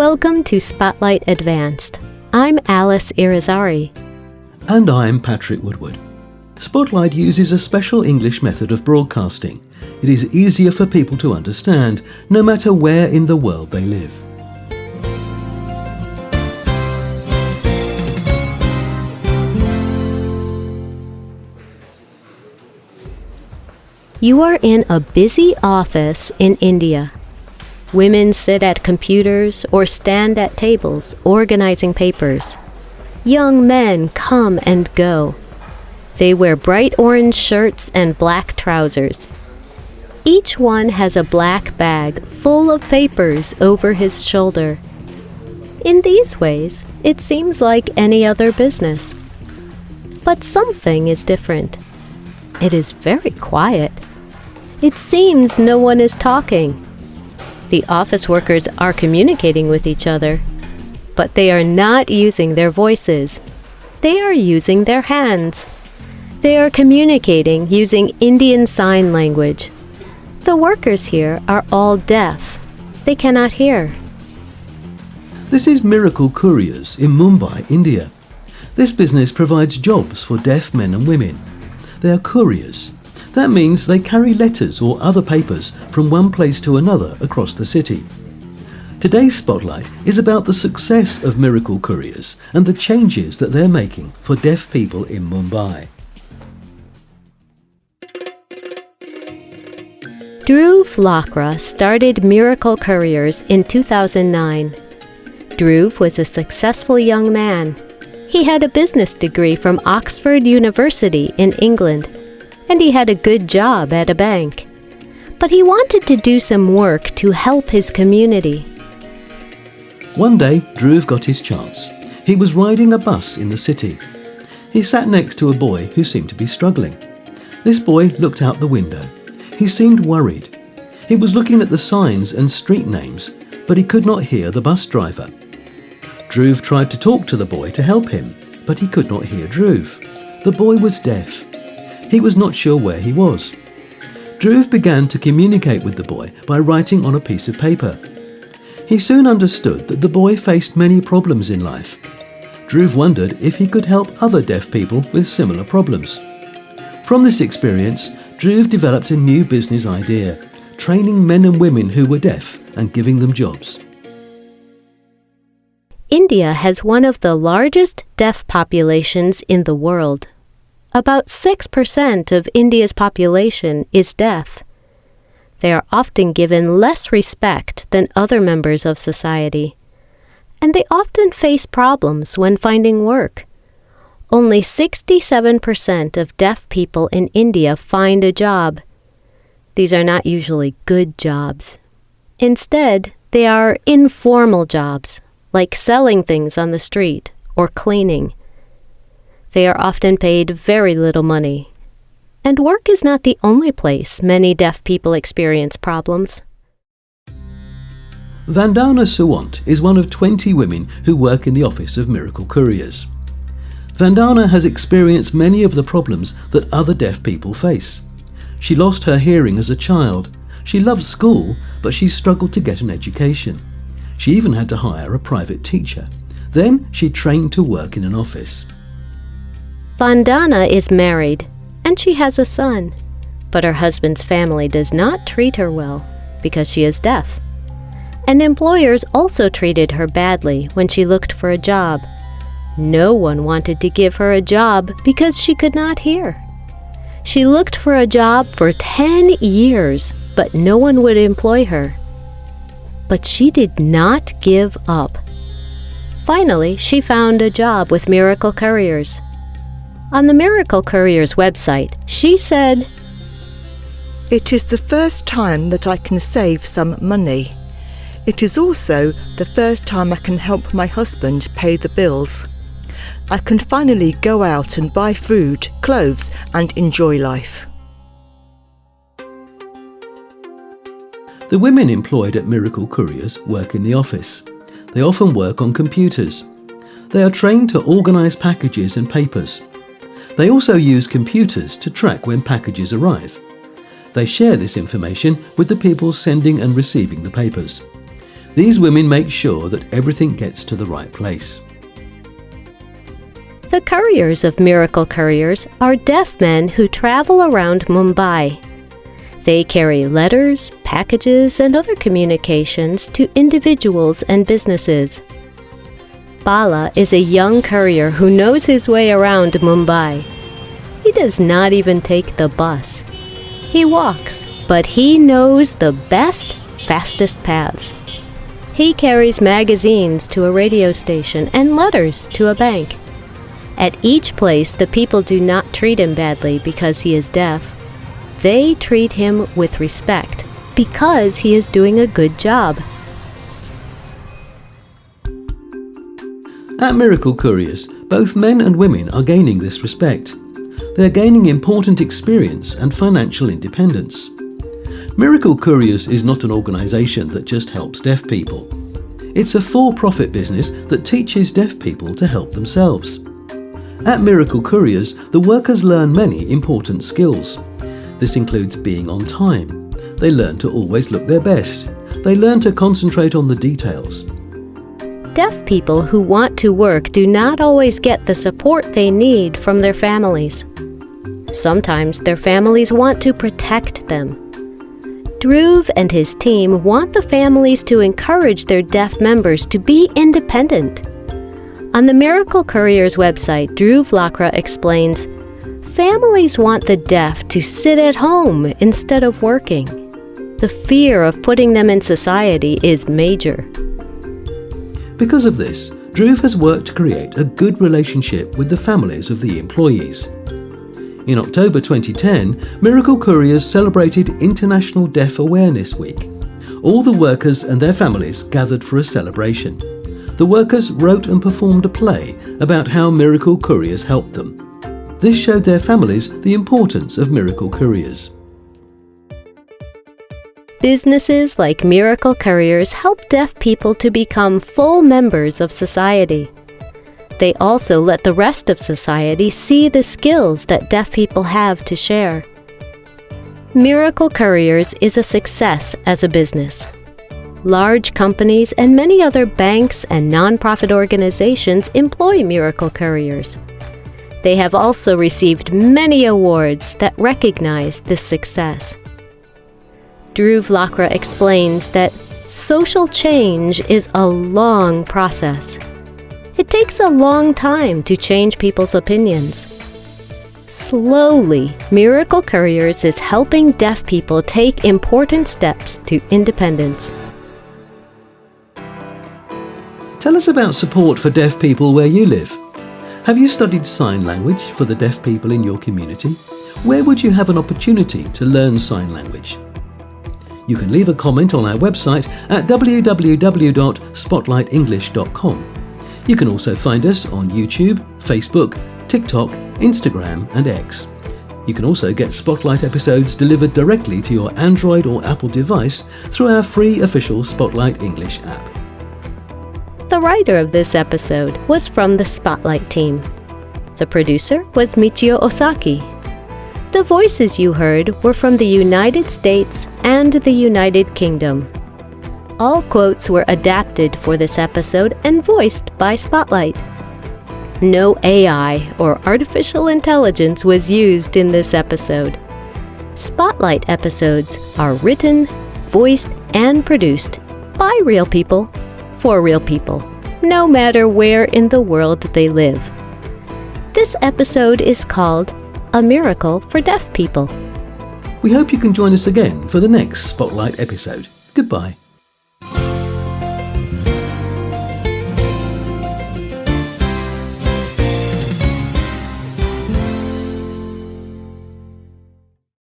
Welcome to Spotlight Advanced. I'm Alice Irizarry. And I'm Patrick Woodward. Spotlight uses a special English method of broadcasting. It is easier for people to understand, no matter where in the world they live. You are in a busy office in India. Women sit at computers or stand at tables organizing papers. Young men come and go. They wear bright orange shirts and black trousers. Each one has a black bag full of papers over his shoulder. In these ways, it seems like any other business. But something is different. It is very quiet. It seems no one is talking. The office workers are communicating with each other, but they are not using their voices. They are using their hands. They are communicating using Indian Sign Language. The workers here are all deaf. They cannot hear. This is Mirakle Couriers in Mumbai, India. This business provides jobs for deaf men and women. They are couriers. That means they carry letters or other papers from one place to another across the city. Today's Spotlight is about the success of Mirakle Couriers and the changes that they're making for deaf people in Mumbai. Dhruv Lakra started Mirakle Couriers in 2009. Dhruv was a successful young man. He had a business degree from Oxford University in England, and he had a good job at a bank. But he wanted to do some work to help his community. One day, Dhruv got his chance. He was riding a bus in the city. He sat next to a boy who seemed to be struggling. This boy looked out the window. He seemed worried. He was looking at the signs and street names, but he could not hear the bus driver. Dhruv tried to talk to the boy to help him, but he could not hear Dhruv. The boy was deaf. He was not sure where he was. Dhruv began to communicate with the boy by writing on a piece of paper. He soon understood that the boy faced many problems in life. Dhruv wondered if he could help other deaf people with similar problems. From this experience, Dhruv developed a new business idea, training men and women who were deaf and giving them jobs. India has one of the largest deaf populations in the world. About 6% of India's population is deaf. They are often given less respect than other members of society, and they often face problems when finding work. Only 67% of deaf people in India find a job. These are not usually good jobs. Instead, they are informal jobs, like selling things on the street or cleaning. They are often paid very little money. And work is not the only place many deaf people experience problems. Vandana Sawant is one of 20 women who work in the office of Mirakle Couriers. Vandana has experienced many of the problems that other deaf people face. She lost her hearing as a child. She loved school, but she struggled to get an education. She even had to hire a private teacher. Then she trained to work in an office. Vandana is married, and she has a son, but her husband's family does not treat her well because she is deaf. And employers also treated her badly when she looked for a job. No one wanted to give her a job because she could not hear. She looked for a job for 10 years, but no one would employ her. But she did not give up. Finally, she found a job with Mirakle Couriers. On the Mirakle Couriers website, she said, "It is the first time that I can save some money. It is also the first time I can help my husband pay the bills. I can finally go out and buy food, clothes, and enjoy life." The women employed at Mirakle Couriers work in the office. They often work on computers. They are trained to organise packages and papers. They also use computers to track when packages arrive. They share this information with the people sending and receiving the papers. These women make sure that everything gets to the right place. The couriers of Mirakle Couriers are deaf men who travel around Mumbai. They carry letters, packages, and other communications to individuals and businesses. Bala is a young courier who knows his way around Mumbai. He does not even take the bus. He walks, but he knows the best, fastest paths. He carries magazines to a radio station and letters to a bank. At each place, the people do not treat him badly because he is deaf. They treat him with respect because he is doing a good job. At Mirakle Couriers, both men and women are gaining this respect. They are gaining important experience and financial independence. Mirakle Couriers is not an organisation that just helps deaf people. It's a for-profit business that teaches deaf people to help themselves. At Mirakle Couriers, the workers learn many important skills. This includes being on time. They learn to always look their best. They learn to concentrate on the details. Deaf people who want to work do not always get the support they need from their families. Sometimes their families want to protect them. Dhruv and his team want the families to encourage their deaf members to be independent. On the Mirakle Couriers website, Dhruv Lakra explains, families want the deaf to sit at home instead of working. The fear of putting them in society is major. Because of this, Dhruv has worked to create a good relationship with the families of the employees. In October 2010, Mirakle Couriers celebrated International Deaf Awareness Week. All the workers and their families gathered for a celebration. The workers wrote and performed a play about how Mirakle Couriers helped them. This showed their families the importance of Mirakle Couriers. Businesses like Mirakle Couriers help deaf people to become full members of society. They also let the rest of society see the skills that deaf people have to share. Mirakle Couriers is a success as a business. Large companies and many other banks and non-profit organizations employ Mirakle Couriers. They have also received many awards that recognize this success. Dhruv Lakra explains that social change is a long process. It takes a long time to change people's opinions. Slowly, Mirakle Couriers is helping deaf people take important steps to independence. Tell us about support for deaf people where you live. Have you studied sign language for the deaf people in your community? Where would you have an opportunity to learn sign language? You can leave a comment on our website at www.spotlightenglish.com. You can also find us on YouTube, Facebook, TikTok, Instagram and X. You can also get Spotlight episodes delivered directly to your Android or Apple device through our free official Spotlight English app. The writer of this episode was from the Spotlight team. The producer was Michio Osaki. The voices you heard were from the United States and the United Kingdom. All quotes were adapted for this episode and voiced by Spotlight. No AI or artificial intelligence was used in this episode. Spotlight episodes are written, voiced, and produced by real people, for real people, no matter where in the world they live. This episode is called A Miracle for Deaf People. We hope you can join us again for the next Spotlight episode. Goodbye.